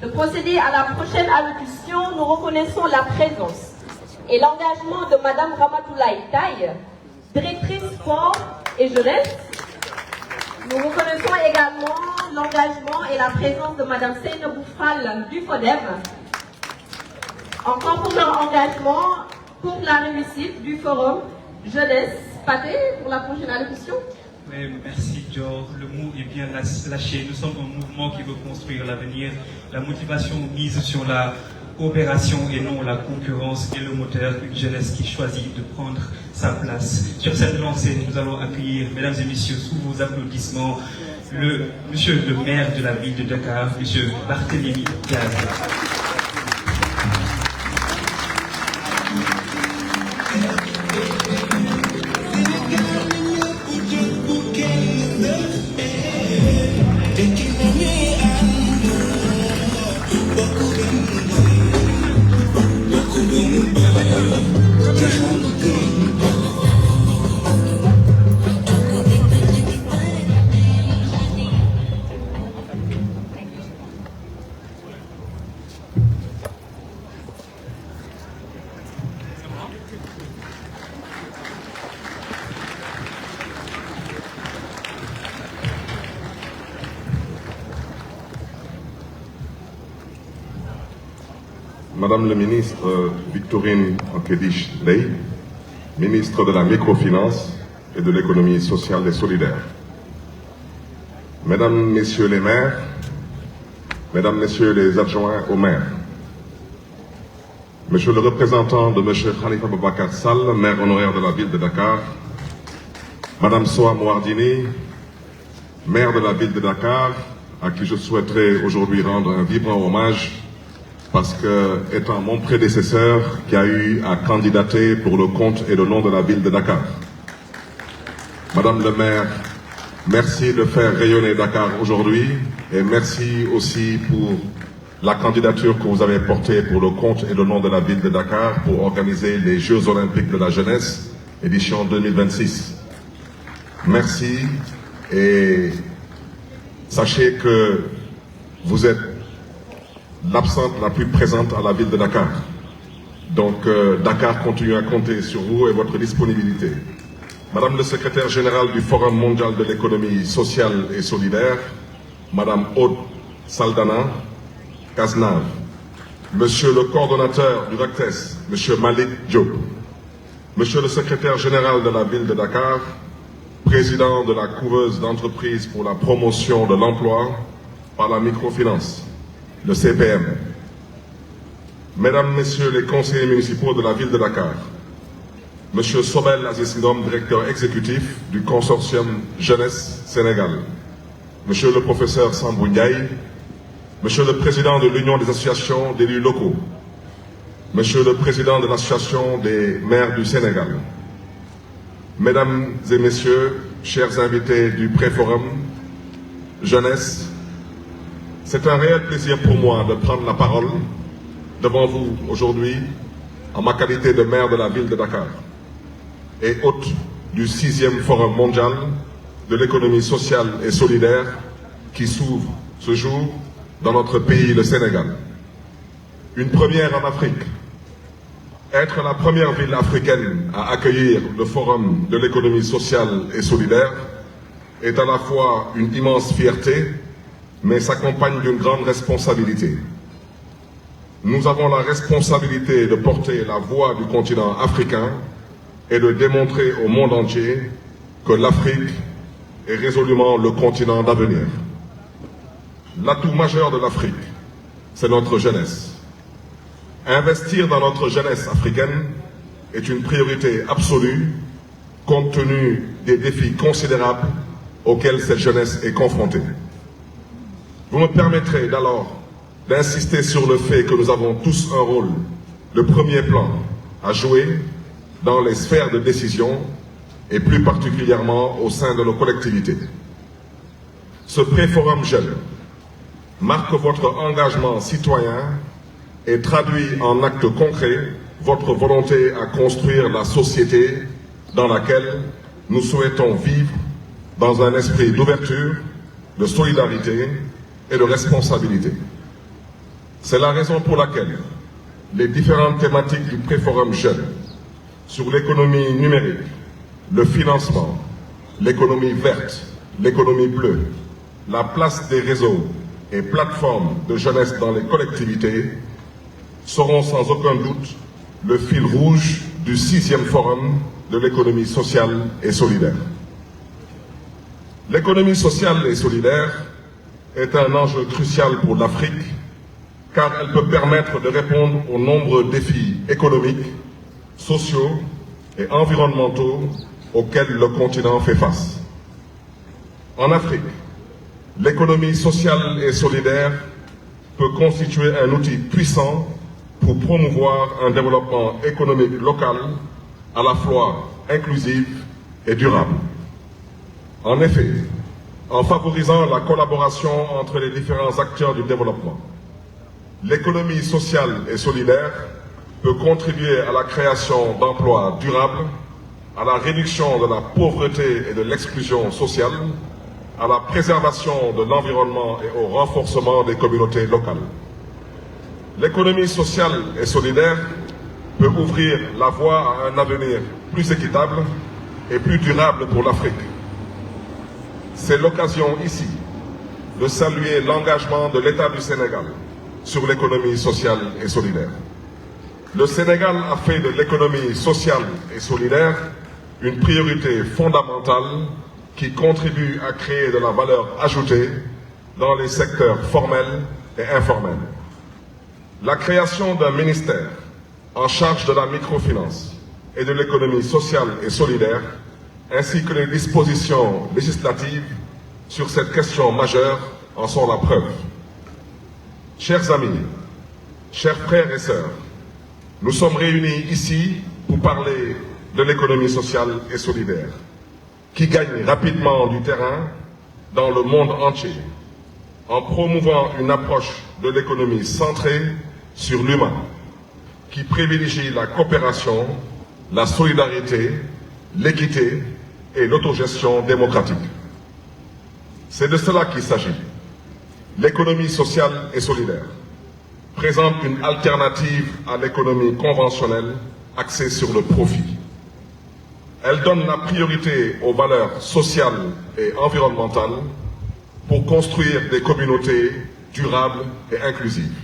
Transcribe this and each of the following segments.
de procéder à la prochaine allocution, nous reconnaissons la présence et l'engagement de Madame Ramatoulaye Taye, directrice sport et jeunesse. Nous reconnaissons également l'engagement et la présence de Madame Seynabou Fall du FODEM, encore pour leur engagement pour la réussite du forum jeunesse. Pathé, pour la prochaine allocution. Oui, merci Dior. Le mot est bien lâché. Nous sommes un mouvement qui veut construire l'avenir. La motivation mise sur la coopération et non la concurrence est le moteur d'une jeunesse qui choisit de prendre sa place. Sur cette lancée, nous allons accueillir, mesdames et messieurs, sous vos applaudissements, monsieur le maire de la ville de Dakar, monsieur Barthélémy Diaz. Madame le ministre Victorine Ankédiche-Ndeye, ministre de la microfinance et de l'économie sociale et solidaire. Mesdames, Messieurs les maires, Mesdames, Messieurs les adjoints au maire, Monsieur le représentant de Monsieur Khalifa Boubacar Sall, maire honoraire de la ville de Dakar, Madame Soha Mouardini, maire de la ville de Dakar, à qui je souhaiterais aujourd'hui rendre un vibrant hommage parce que, étant mon prédécesseur qui a eu à candidater pour le compte et le nom de la ville de Dakar. Madame le maire, merci de faire rayonner Dakar aujourd'hui et merci aussi pour la candidature que vous avez portée pour le compte et le nom de la ville de Dakar pour organiser les Jeux Olympiques de la jeunesse, édition 2026. Merci et sachez que vous êtes l'absente la plus présente à la ville de Dakar. Donc Dakar continue à compter sur vous et votre disponibilité. Madame le secrétaire général du Forum mondial de l'économie sociale et solidaire, Madame Aude Saldana Kaznav, Monsieur le coordonnateur du RACTES, Monsieur Malik Diop, Monsieur le secrétaire général de la ville de Dakar, président de la couveuse d'entreprise pour la promotion de l'emploi par la microfinance, le CPM. Mesdames, Messieurs les conseillers municipaux de la ville de Dakar, Monsieur Sobel Aziz Ngom, directeur exécutif du consortium Jeunesse Sénégal, Monsieur le professeur Sambou Ndiaye, Monsieur le président de l'Union des associations d'élus locaux, Monsieur le président de l'Association des maires du Sénégal, Mesdames et Messieurs, chers invités du Préforum Jeunesse, c'est un réel plaisir pour moi de prendre la parole devant vous aujourd'hui en ma qualité de maire de la ville de Dakar et hôte du 6e Forum mondial de l'économie sociale et solidaire qui s'ouvre ce jour dans notre pays, le Sénégal. Une première en Afrique. Être la première ville africaine à accueillir le Forum de l'économie sociale et solidaire est à la fois une immense fierté, mais s'accompagne d'une grande responsabilité. Nous avons la responsabilité de porter la voix du continent africain et de démontrer au monde entier que l'Afrique est résolument le continent d'avenir. L'atout majeur de l'Afrique, c'est notre jeunesse. Investir dans notre jeunesse africaine est une priorité absolue compte tenu des défis considérables auxquels cette jeunesse est confrontée. Vous me permettrez alors d'insister sur le fait que nous avons tous un rôle de premier plan à jouer dans les sphères de décision et plus particulièrement au sein de nos collectivités. Ce pré-forum jeune marque votre engagement citoyen et traduit en actes concrets votre volonté à construire la société dans laquelle nous souhaitons vivre dans un esprit d'ouverture, de solidarité et de responsabilité. C'est la raison pour laquelle les différentes thématiques du Préforum Jeunes sur l'économie numérique, le financement, l'économie verte, l'économie bleue, la place des réseaux et plateformes de jeunesse dans les collectivités seront sans aucun doute le fil rouge du 6e Forum de l'économie sociale et solidaire. L'économie sociale et solidaire est un enjeu crucial pour l'Afrique car elle peut permettre de répondre aux nombreux défis économiques, sociaux et environnementaux auxquels le continent fait face. En Afrique, l'économie sociale et solidaire peut constituer un outil puissant pour promouvoir un développement économique local à la fois inclusif et durable. En effet, en favorisant la collaboration entre les différents acteurs du développement, l'économie sociale et solidaire peut contribuer à la création d'emplois durables, à la réduction de la pauvreté et de l'exclusion sociale, à la préservation de l'environnement et au renforcement des communautés locales. L'économie sociale et solidaire peut ouvrir la voie à un avenir plus équitable et plus durable pour l'Afrique. C'est l'occasion ici de saluer l'engagement de l'État du Sénégal sur l'économie sociale et solidaire. Le Sénégal a fait de l'économie sociale et solidaire une priorité fondamentale qui contribue à créer de la valeur ajoutée dans les secteurs formels et informels. La création d'un ministère en charge de la microfinance et de l'économie sociale et solidaire, ainsi que les dispositions législatives sur cette question majeure en sont la preuve. Chers amis, chers frères et sœurs, nous sommes réunis ici pour parler de l'économie sociale et solidaire, qui gagne rapidement du terrain dans le monde entier, en promouvant une approche de l'économie centrée sur l'humain, qui privilégie la coopération, la solidarité, l'équité et l'autogestion démocratique. C'est de cela qu'il s'agit. L'économie sociale et solidaire présente une alternative à l'économie conventionnelle axée sur le profit. Elle donne la priorité aux valeurs sociales et environnementales pour construire des communautés durables et inclusives.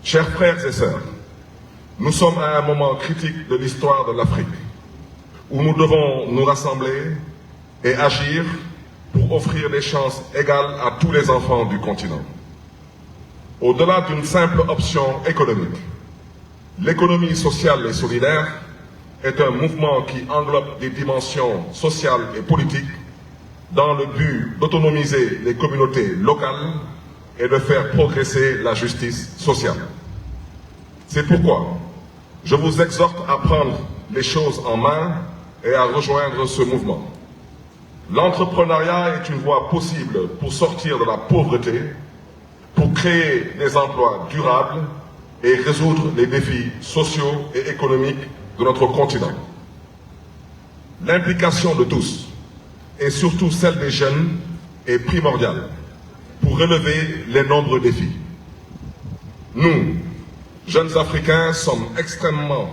Chers frères et sœurs, nous sommes à un moment critique de l'histoire de l'Afrique, où nous devons nous rassembler et agir pour offrir des chances égales à tous les enfants du continent. Au-delà d'une simple option économique, l'économie sociale et solidaire est un mouvement qui englobe des dimensions sociales et politiques dans le but d'autonomiser les communautés locales et de faire progresser la justice sociale. C'est pourquoi je vous exhorte à prendre les choses en main et à rejoindre ce mouvement. L'entrepreneuriat est une voie possible pour sortir de la pauvreté, pour créer des emplois durables et résoudre les défis sociaux et économiques de notre continent. L'implication de tous, et surtout celle des jeunes, est primordiale pour relever les nombreux défis. Nous, jeunes Africains, sommes extrêmement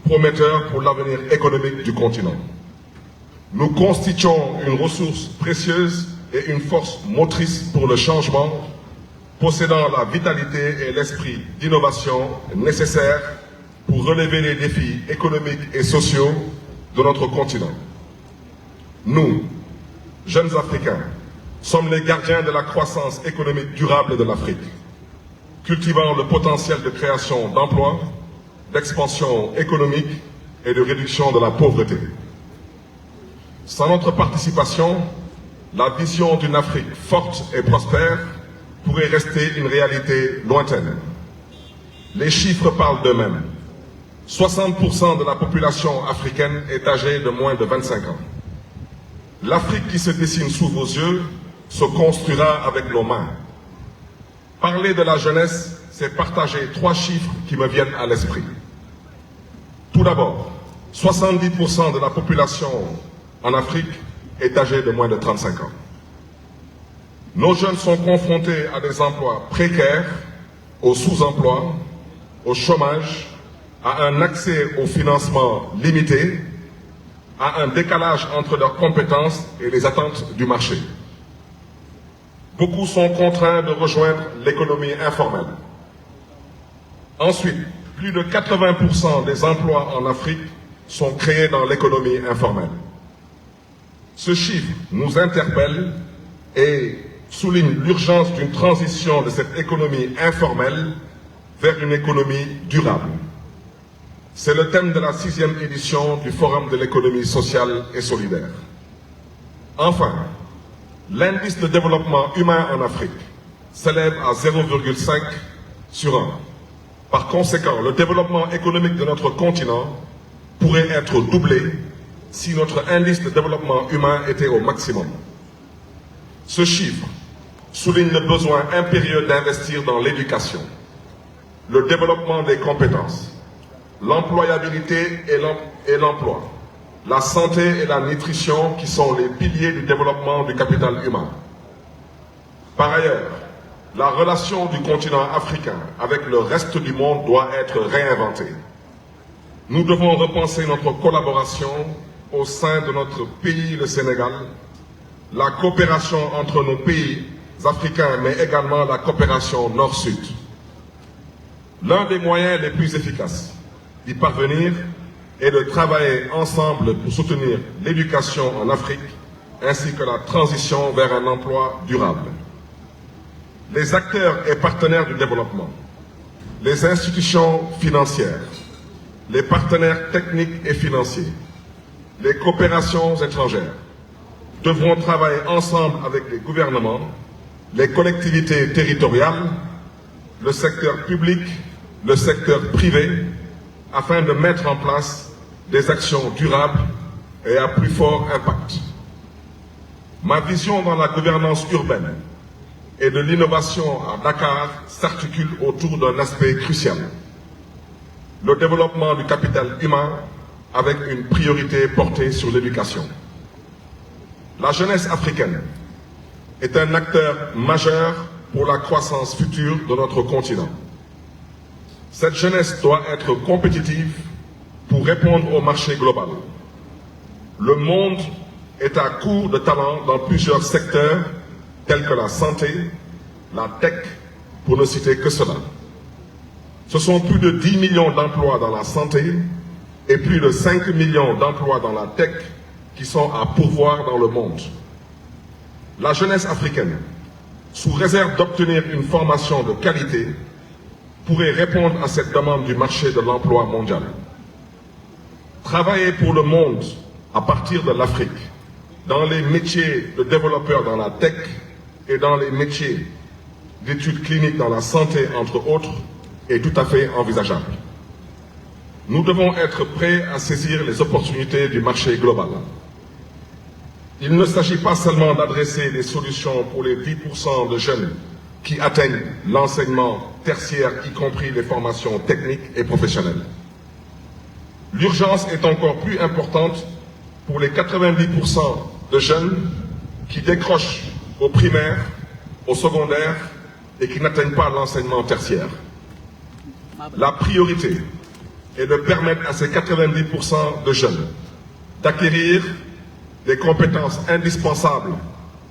prometteurs pour l'avenir économique du continent. Nous constituons une ressource précieuse et une force motrice pour le changement, possédant la vitalité et l'esprit d'innovation nécessaires pour relever les défis économiques et sociaux de notre continent. Nous, jeunes Africains, sommes les gardiens de la croissance économique durable de l'Afrique, cultivant le potentiel de création d'emplois, d'expansion économique et de réduction de la pauvreté. Sans notre participation, la vision d'une Afrique forte et prospère pourrait rester une réalité lointaine. Les chiffres parlent d'eux-mêmes. 60% de la population africaine est âgée de moins de 25 ans. L'Afrique qui se dessine sous vos yeux se construira avec nos mains. Parler de la jeunesse, c'est partager 3 chiffres qui me viennent à l'esprit. Tout d'abord, 70% de la population en Afrique est âgée de moins de 35 ans. Nos jeunes sont confrontés à des emplois précaires au sous-emploi, au chômage, à un accès au financement limité, à un décalage entre leurs compétences et les attentes du marché. Beaucoup sont contraints de rejoindre l'économie informelle. Ensuite, plus de 80% des emplois en Afrique sont créés dans l'économie informelle. Ce chiffre nous interpelle et souligne l'urgence d'une transition de cette économie informelle vers une économie durable. C'est le thème de la 6e édition du Forum de l'économie sociale et solidaire. Enfin, l'indice de développement humain en Afrique s'élève à 0,5 sur 1. Par conséquent, le développement économique de notre continent pourrait être doublé si notre indice de développement humain était au maximum. Ce chiffre souligne le besoin impérieux d'investir dans l'éducation, le développement des compétences, l'employabilité et l'emploi, la santé et la nutrition qui sont les piliers du développement du capital humain. Par ailleurs, la relation du continent africain avec le reste du monde doit être réinventée. Nous devons repenser notre collaboration au sein de notre pays, le Sénégal, la coopération entre nos pays africains, mais également la coopération nord-sud. L'un des moyens les plus efficaces d'y parvenir est de travailler ensemble pour soutenir l'éducation en Afrique ainsi que la transition vers un emploi durable. Les acteurs et partenaires du développement, les institutions financières, les partenaires techniques et financiers, les coopérations étrangères devront travailler ensemble avec les gouvernements, les collectivités territoriales, le secteur public, le secteur privé, afin de mettre en place des actions durables et à plus fort impact. Ma vision dans la gouvernance urbaine et de l'innovation à Dakar s'articule autour d'un aspect crucial: le développement du capital humain avec une priorité portée sur l'éducation. La jeunesse africaine est un acteur majeur pour la croissance future de notre continent. Cette jeunesse doit être compétitive pour répondre au marché global. Le monde est à court de talents dans plusieurs secteurs tels que la santé, la tech, pour ne citer que cela. Ce sont plus de 10 millions d'emplois dans la santé et plus de 5 millions d'emplois dans la tech qui sont à pourvoir dans le monde. La jeunesse africaine, sous réserve d'obtenir une formation de qualité, pourrait répondre à cette demande du marché de l'emploi mondial. Travailler pour le monde à partir de l'Afrique, dans les métiers de développeurs dans la tech et dans les métiers d'études cliniques dans la santé, entre autres, est tout à fait envisageable. Nous devons être prêts à saisir les opportunités du marché global. Il ne s'agit pas seulement d'adresser des solutions pour les 10% de jeunes qui atteignent l'enseignement tertiaire, y compris les formations techniques et professionnelles. L'urgence est encore plus importante pour les 90% de jeunes qui décrochent au primaire, au secondaire et qui n'atteignent pas l'enseignement tertiaire. La priorité est de permettre à ces 90% de jeunes d'acquérir des compétences indispensables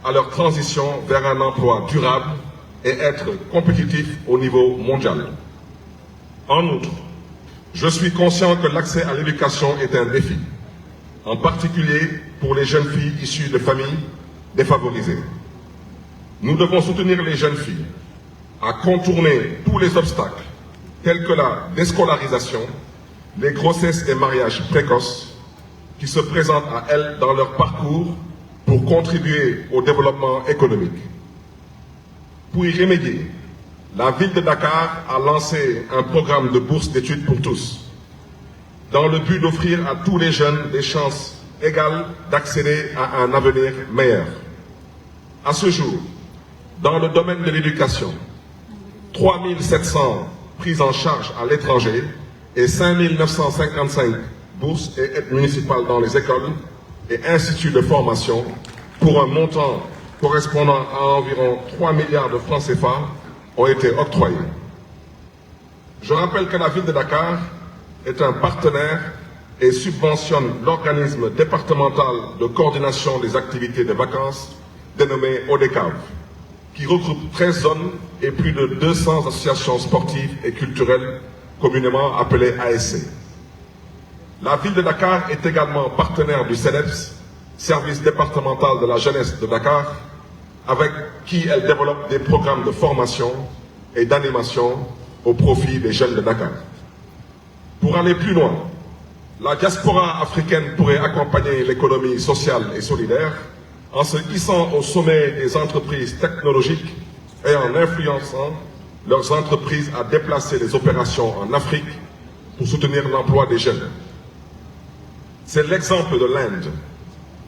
à leur transition vers un emploi durable et être compétitif au niveau mondial. En outre, je suis conscient que l'accès à l'éducation est un défi, en particulier pour les jeunes filles issues de familles défavorisées. Nous devons soutenir les jeunes filles à contourner tous les obstacles, tels que la déscolarisation, les grossesses et mariages précoces, qui se présentent à elles dans leur parcours pour contribuer au développement économique. Pour y remédier, la ville de Dakar a lancé un programme de bourse d'études pour tous, dans le but d'offrir à tous les jeunes des chances égales d'accéder à un avenir meilleur. À ce jour, dans le domaine de l'éducation, 3700 prises en charge à l'étranger et 5955 bourses et aides municipales dans les écoles et instituts de formation pour un montant correspondant à environ 3 milliards de francs CFA ont été octroyés. Je rappelle que la ville de Dakar est un partenaire et subventionne l'organisme départemental de coordination des activités de vacances dénommé ODECAV, qui regroupe 13 zones et plus de 200 associations sportives et culturelles communément appelées ASC. La ville de Dakar est également partenaire du CEDEPS, service départemental de la jeunesse de Dakar, avec qui elle développe des programmes de formation et d'animation au profit des jeunes de Dakar. Pour aller plus loin, la diaspora africaine pourrait accompagner l'économie sociale et solidaire en se hissant au sommet des entreprises technologiques et en influençant leurs entreprises à déplacer les opérations en Afrique pour soutenir l'emploi des jeunes. C'est l'exemple de l'Inde,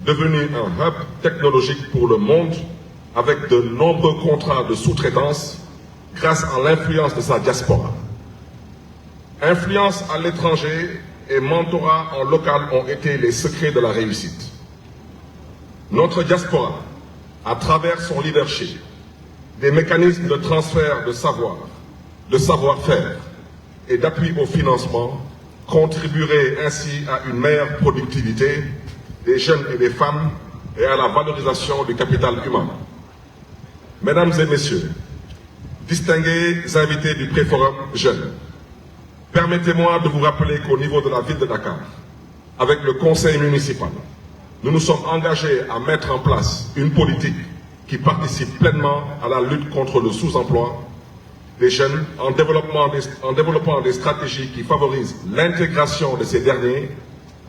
devenue un hub technologique pour le monde avec de nombreux contrats de sous-traitance grâce à l'influence de sa diaspora. Influence à l'étranger et mentorat en local ont été les secrets de la réussite. Notre diaspora, à travers son leadership, des mécanismes de transfert de savoir, de savoir-faire et d'appui au financement, contribuerait ainsi à une meilleure productivité des jeunes et des femmes et à la valorisation du capital humain. Mesdames et messieurs, distingués invités du Préforum Jeunes, permettez-moi de vous rappeler qu'au niveau de la ville de Dakar, avec le conseil municipal, nous nous sommes engagés à mettre en place une politique qui participe pleinement à la lutte contre le sous-emploi des jeunes en développant des stratégies qui favorisent l'intégration de ces derniers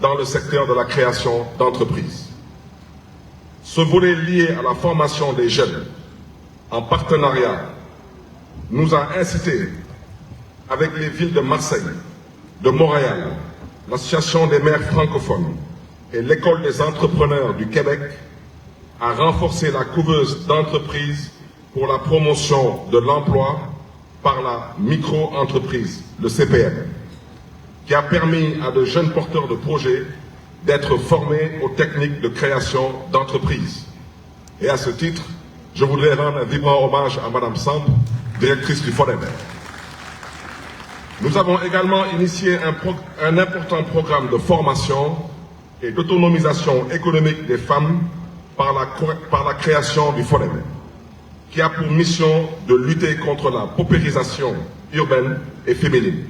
dans le secteur de la création d'entreprises. Ce volet lié à la formation des jeunes, en partenariat, nous a incité, avec les villes de Marseille, de Montréal, l'Association des maires francophones et l'École des entrepreneurs du Québec, à renforcer la couveuse d'entreprises pour la promotion de l'emploi par la micro-entreprise, le CPM, qui a permis à de jeunes porteurs de projets d'être formés aux techniques de création d'entreprises. Et à ce titre, je voudrais rendre un vibrant hommage à Madame Samb, directrice du FODEM. Nous avons également initié un important programme de formation et d'autonomisation économique des femmes par la création du FODEM, qui a pour mission de lutter contre la paupérisation urbaine et féminine.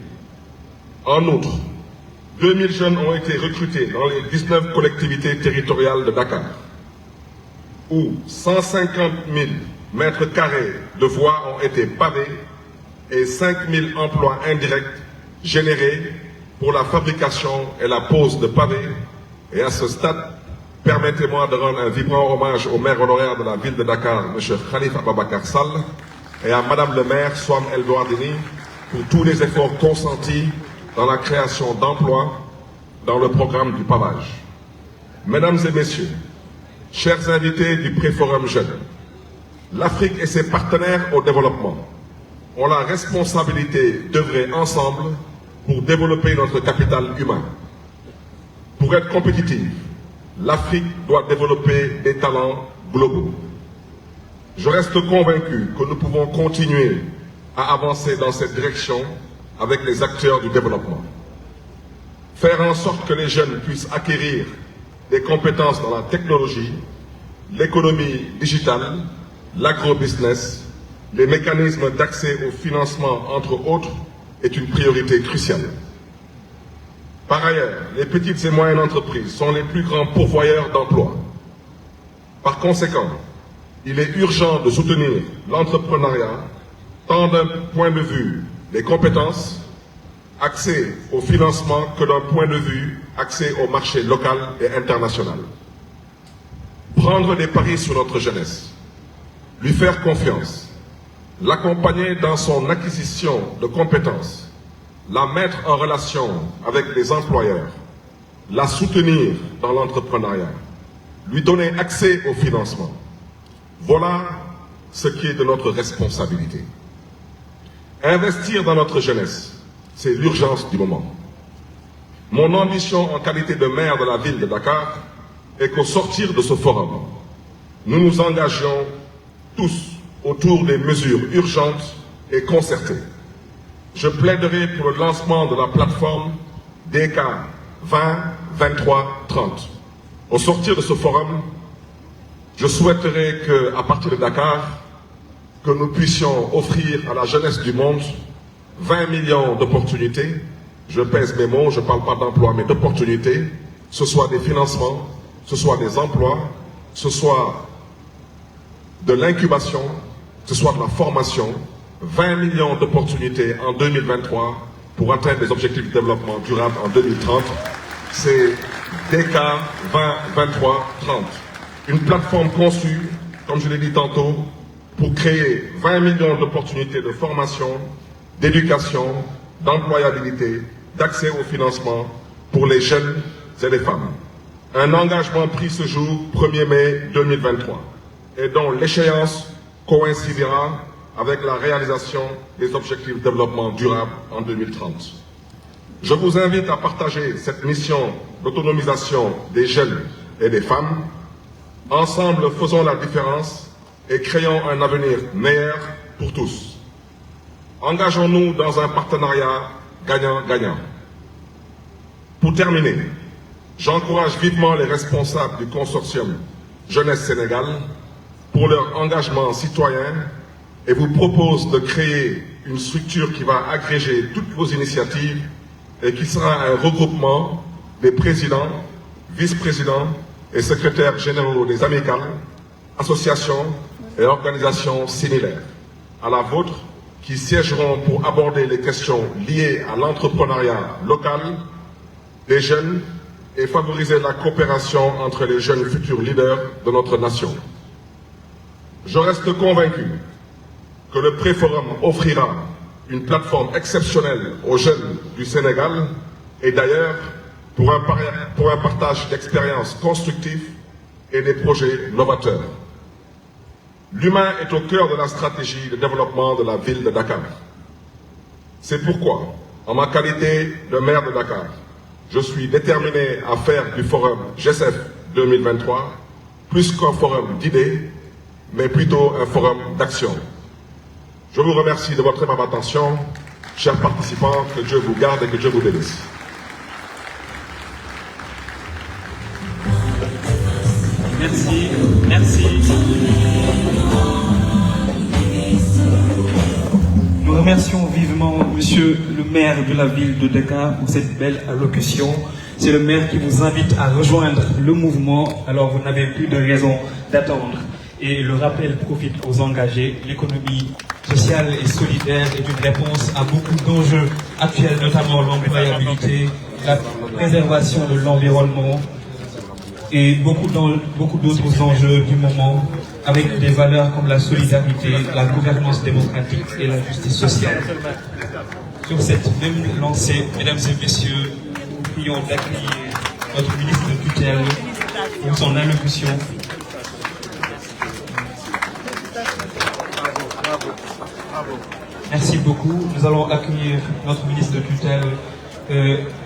En outre, 2000 jeunes ont été recrutés dans les 19 collectivités territoriales de Dakar, où 150 000 mètres carrés de voies ont été pavés et 5 000 emplois indirects générés pour la fabrication et la pose de pavés. Et à ce stade, permettez-moi de rendre un vibrant hommage au maire honoraire de la ville de Dakar, M. Khalifa Babakar Sall, et à Madame le maire, Swam El Douardini, pour tous les efforts consentis dans la création d'emplois dans le programme du pavage. Mesdames et messieurs, chers invités du Préforum Jeunes, l'Afrique et ses partenaires au développement ont la responsabilité d'œuvrer ensemble pour développer notre capital humain. Pour être compétitive, l'Afrique doit développer des talents globaux. Je reste convaincu que nous pouvons continuer à avancer dans cette direction avec les acteurs du développement. Faire en sorte que les jeunes puissent acquérir des compétences dans la technologie, l'économie digitale, l'agro-business, les mécanismes d'accès au financement, entre autres, est une priorité cruciale. Par ailleurs, les petites et moyennes entreprises sont les plus grands pourvoyeurs d'emplois. Par conséquent, il est urgent de soutenir l'entrepreneuriat tant d'un point de vue des compétences, accès au financement, que d'un point de vue accès au marché local et international. Prendre des paris sur notre jeunesse, lui faire confiance, l'accompagner dans son acquisition de compétences, la mettre en relation avec les employeurs, la soutenir dans l'entrepreneuriat, lui donner accès au financement. Voilà ce qui est de notre responsabilité. Investir dans notre jeunesse, c'est l'urgence du moment. Mon ambition en qualité de maire de la ville de Dakar est qu'au sortir de ce forum, nous nous engagions tous autour des mesures urgentes et concertées. je plaiderai pour le lancement de la plateforme DK 20, 23, 30. Au sortir de ce forum, je souhaiterais qu'à partir de Dakar, que nous puissions offrir à la jeunesse du monde 20 millions d'opportunités. Je pèse mes mots, je ne parle pas d'emploi, mais d'opportunités. Ce soit des financements, ce soit des emplois, ce soit de l'incubation, ce soit de la formation. 20 millions d'opportunités en 2023 pour atteindre les objectifs de développement durable en 2030. C'est DK 20, 23, 30. Une plateforme conçue, comme je l'ai dit tantôt, pour créer 20 millions d'opportunités de formation, d'éducation, d'employabilité, d'accès au financement pour les jeunes et les femmes. Un engagement pris ce jour, 1er mai 2023, et dont l'échéance coïncidera avec la réalisation des objectifs de développement durable en 2030. Je vous invite à partager cette mission d'autonomisation des jeunes et des femmes. Ensemble, faisons la différence et créons un avenir meilleur pour tous. Engageons-nous dans un partenariat gagnant-gagnant. Pour terminer, j'encourage vivement les responsables du consortium Jeunesse Sénégal pour leur engagement citoyen et vous propose de créer une structure qui va agréger toutes vos initiatives et qui sera un regroupement des présidents, vice-présidents et secrétaires généraux des amicales, associations et organisations similaires à la vôtre qui siégeront pour aborder les questions liées à l'entrepreneuriat local des jeunes et favoriser la coopération entre les jeunes futurs leaders de notre nation. Je reste convaincu que le Préforum offrira une plateforme exceptionnelle aux jeunes du Sénégal et d'ailleurs pour un partage d'expériences constructives et des projets novateurs. L'humain est au cœur de la stratégie de développement de la ville de Dakar. C'est pourquoi, en ma qualité de maire de Dakar, je suis déterminé à faire du forum GESEF 2023 plus qu'un forum d'idées, mais plutôt un forum d'action. Je vous remercie de votre aimable attention. Chers participants, que Dieu vous garde et que Dieu vous bénisse. Merci, merci. Nous remercions vivement Monsieur le maire de la ville de Dakar pour cette belle allocution. C'est le maire qui vous invite à rejoindre le mouvement, alors vous n'avez plus de raison d'attendre. Et le rappel profite aux engagés. L'économie sociale et solidaire est une réponse à beaucoup d'enjeux actuels, notamment l'employabilité, la préservation de l'environnement et beaucoup d'autres enjeux du moment, avec des valeurs comme la solidarité, la gouvernance démocratique et la justice sociale. Sur cette même lancée, mesdames et messieurs, nous prions d'accueillir notre ministre de tutelle pour son allocution. Merci beaucoup. Nous allons accueillir notre ministre de tutelle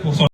pour son